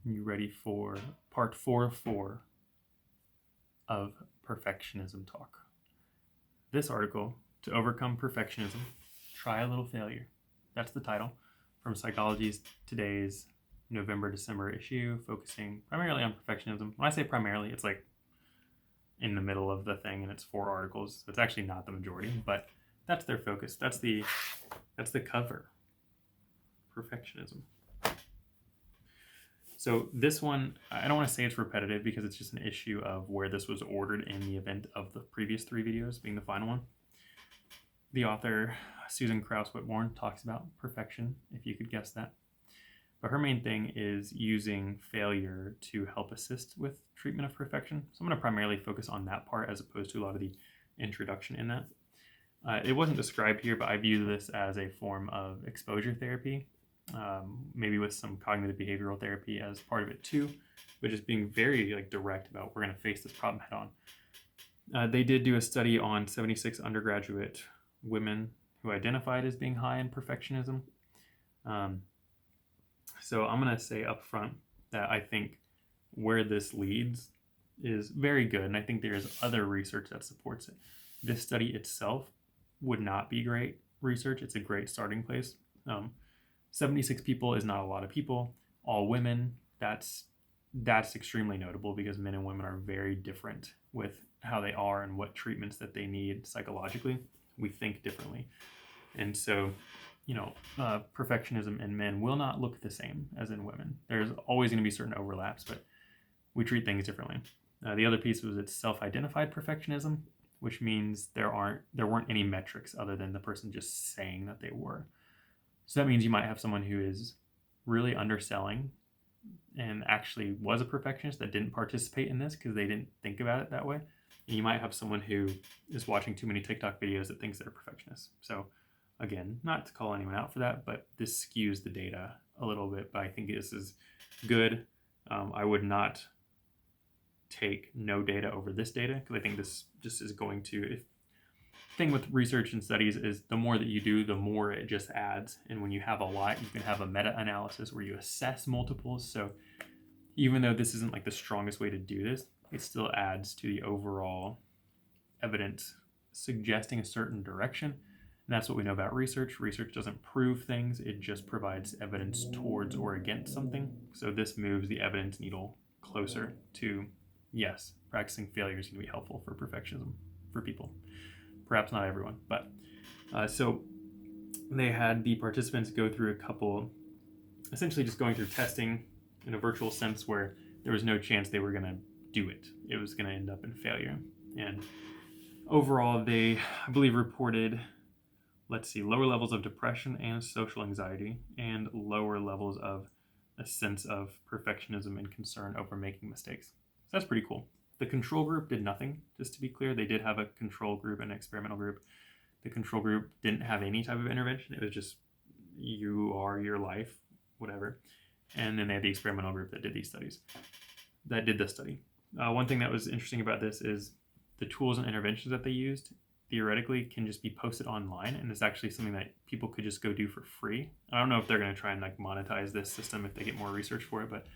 You ready for part 4 of perfectionism talk? This article, To Overcome Perfectionism, Try a Little Failure. That's the title from Psychology Today's November-December issue, focusing primarily on perfectionism. When I say primarily, it's like in the middle of the thing and it's 4 articles. It's actually not the majority, but that's their focus. That's the cover. Perfectionism. So this one, I don't want to say it's repetitive because it's just an issue of where this was ordered in the event of the previous 3 videos being the final one. The author, Susan Krauss Whitmore, talks about perfection, if you could guess that. But her main thing is using failure to help assist with treatment of perfection. So I'm going to primarily focus on that part as opposed to a lot of the introduction in that. It wasn't described here, but I view this as a form of exposure therapy, maybe with some cognitive behavioral therapy as part of it too, but just being very direct about we're going to face this problem head on. They did do a study on 76 undergraduate women who identified as being high in perfectionism. So I'm going to say up front that I think where this leads is very good, and I think there is other research that supports it. This study itself would not be great research. It's a great starting place. 76 people is not a lot of people. All women, that's extremely notable because men and women are very different with how they are and what treatments that they need psychologically. We think differently. And so, perfectionism in men will not look the same as in women. There's always going to be certain overlaps, but we treat things differently. The other piece was it's self-identified perfectionism, which means there weren't any metrics other than the person just saying that they were. So that means you might have someone who is really underselling and actually was a perfectionist that didn't participate in this because they didn't think about it that way. And you might have someone who is watching too many TikTok videos that thinks they're perfectionists. So again, not to call anyone out for that, but this skews the data a little bit, but I think this is good. I would not take no data over this data because I think this just is going to, thing with research and studies is the more that you do, the more it just adds. And when you have a lot, you can have a meta-analysis where you assess multiples. So even though this isn't the strongest way to do this, it still adds to the overall evidence suggesting a certain direction. And that's what we know about research. Research doesn't prove things, it just provides evidence towards or against something. So this moves the evidence needle closer to, yes, practicing failure is going to be helpful for perfectionism for people. Perhaps not everyone, but so they had the participants go through a couple, essentially just going through testing in a virtual sense where there was no chance they were going to do it. It was going to end up in failure. And overall, they, I believe, reported, lower levels of depression and social anxiety and lower levels of a sense of perfectionism and concern over making mistakes. So that's pretty cool. The control group did nothing, just to be clear. They did have a control group and an experimental group. The control group didn't have any type of intervention. It was just, you are your life, whatever. And then they had the experimental group that did these studies, that did this study. One thing that was interesting about this is the tools and interventions that they used theoretically can just be posted online, and it's actually something that people could just go do for free. I don't know if they're going to try and monetize this system if they get more research for it, but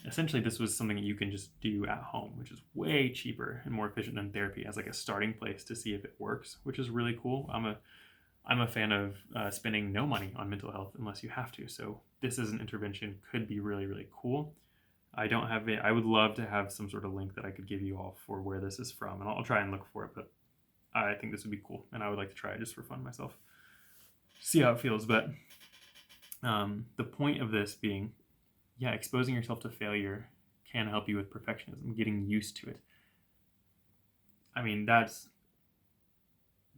essentially this was something that you can just do at home, which is way cheaper and more efficient than therapy as a starting place to see if it works, which is really cool. I'm a fan of spending no money on mental health unless you have to. So this as an intervention could be really, really cool. I don't have it. I would love to have some sort of link that I could give you all for where this is from, and I'll try and look for it, but I think this would be cool, and I would like to try it just for fun myself. See how it feels, but the point of this being, exposing yourself to failure can help you with perfectionism, getting used to it. I mean, that's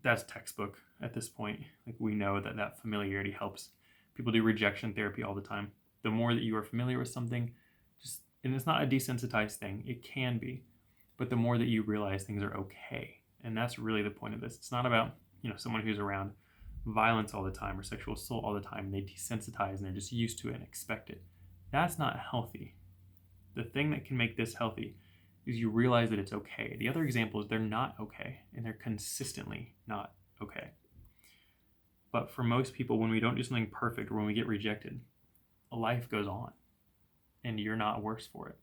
textbook at this point. We know that familiarity helps. People do rejection therapy all the time. The more that you are familiar with something, and it's not a desensitized thing, it can be, but the more that you realize things are okay. And that's really the point of this. It's not about, someone who's around violence all the time or sexual assault all the time, and they desensitize and they're just used to it and expect it. That's not healthy. The thing that can make this healthy is you realize that it's okay. The other example is they're not okay, and they're consistently not okay. But for most people, when we don't do something perfect or when we get rejected, life goes on. and you're not worse for it.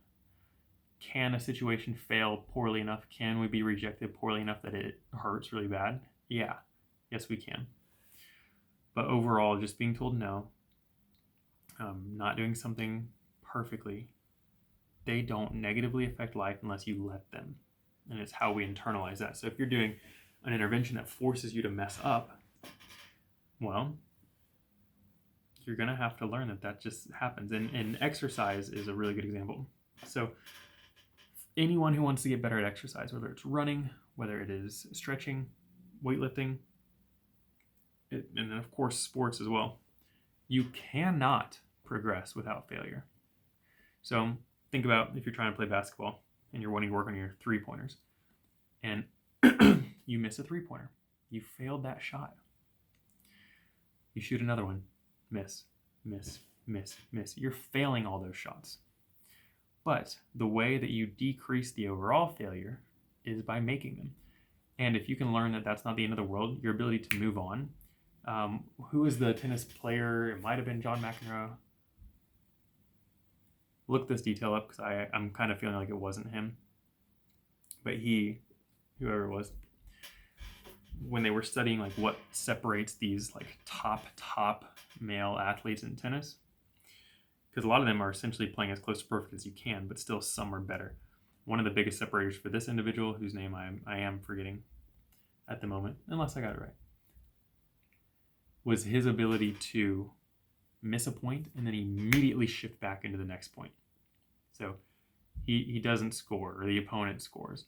Can a situation fail poorly enough? Can we be rejected poorly enough that it hurts really bad? Yeah. Yes, we can. But overall, just being told no, not doing something perfectly, they don't negatively affect life unless you let them. And it's how we internalize that. So if you're doing an intervention that forces you to mess up, well, you're going to have to learn that just happens. And exercise is a really good example. So anyone who wants to get better at exercise, whether it's running, whether it is stretching, weightlifting, and then of course sports as well, you cannot progress without failure. So think about if you're trying to play basketball and you're wanting to work on your 3-pointers and you miss a 3-pointer. You failed that shot. You shoot another one. Miss, miss, miss, miss. You're failing all those shots. But the way that you decrease the overall failure is by making them. And if you can learn that that's not the end of the world, your ability to move on. Who is the tennis player? It might have been John McEnroe. Look this detail up because I'm kind of feeling like it wasn't him. But whoever it was, when they were studying like what separates these like top male athletes in tennis, because a lot of them are essentially playing as close to perfect as you can, but still some are better. One of the biggest separators for this individual, whose name I am forgetting at the moment, unless I got it right, was his ability to miss a point and then immediately shift back into the next point. So he doesn't score, or the opponent scores,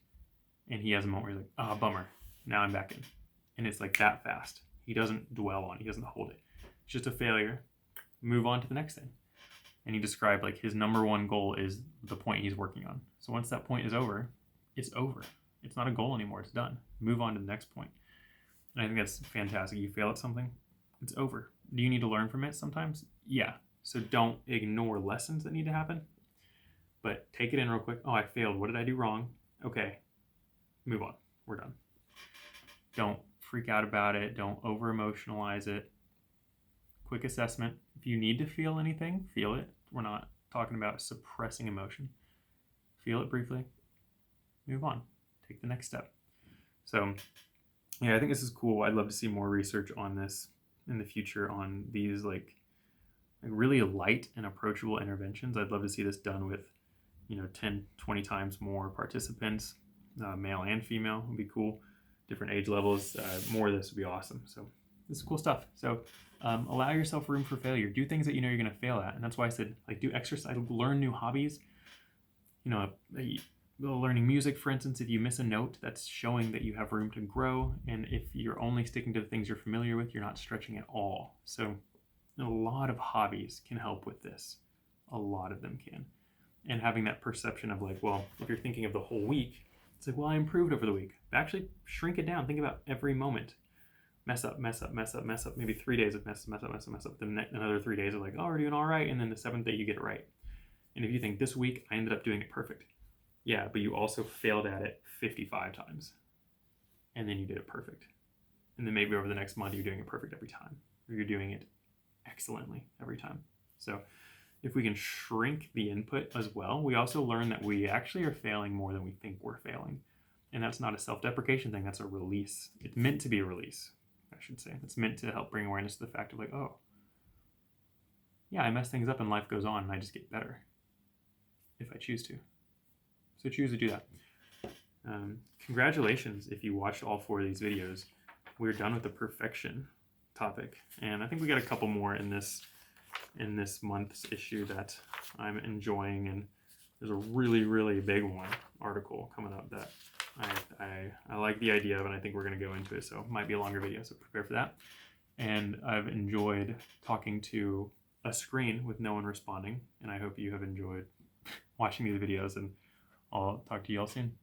and he has a moment where he's like, oh, bummer, now I'm back in. And it's like that fast. He doesn't dwell on it. He doesn't hold it. It's just a failure. Move on to the next thing. And he described like his number one goal is the point he's working on. So once that point is over, it's over. It's not a goal anymore. It's done. Move on to the next point. And I think that's fantastic. You fail at something, it's over. Do you need to learn from it sometimes? Yeah. So don't ignore lessons that need to happen, but take it in real quick. Oh, I failed. What did I do wrong? Okay. Move on. We're done. Don't freak out about it. Don't over emotionalize it. Quick assessment. If you need to feel anything, feel it. We're not talking about suppressing emotion. Feel it briefly. Move on. Take the next step. So, yeah, I think this is cool. I'd love to see more research on this in the future on these like really light and approachable interventions. I'd love to see this done with, 10, 20 times more participants, male and female would be cool. Different age levels. More of this would be awesome. So this is cool stuff. So allow yourself room for failure. Do things that you know you're going to fail at. And that's why I said, like, do exercise, learn new hobbies. Learning music, for instance, if you miss a note, that's showing that you have room to grow. And if you're only sticking to the things you're familiar with, you're not stretching at all. So a lot of hobbies can help with this. A lot of them can. And having that perception of like, well, if you're thinking of the whole week, it's like, well, I improved over the week. Actually, shrink it down. Think about every moment. Mess up, mess up, mess up, mess up. Maybe 3 days of mess up. Then another 3 days of like, oh, we're doing all right. And then the 7th day, you get it right. And if you think this week, I ended up doing it perfect. Yeah, but you also failed at it 55 times. And then you did it perfect. And then maybe over the next month, you're doing it perfect every time. Or you're doing it excellently every time. So if we can shrink the input as well, we also learn that we actually are failing more than we think we're failing. And that's not a self-deprecation thing, that's a release. It's meant to be a release, I should say. It's meant to help bring awareness to the fact of like, oh, yeah, I mess things up and life goes on and I just get better if I choose to. So choose to do that. Congratulations if you watched all 4 of these videos. We're done with the perfection topic. And I think we got a couple more in this month's issue that I'm enjoying. And there's a really, really big article coming up that I like the idea of, and I think we're going to go into it. So it might be a longer video, so prepare for that. And I've enjoyed talking to a screen with no one responding. And I hope you have enjoyed watching these videos, and I'll talk to you all soon.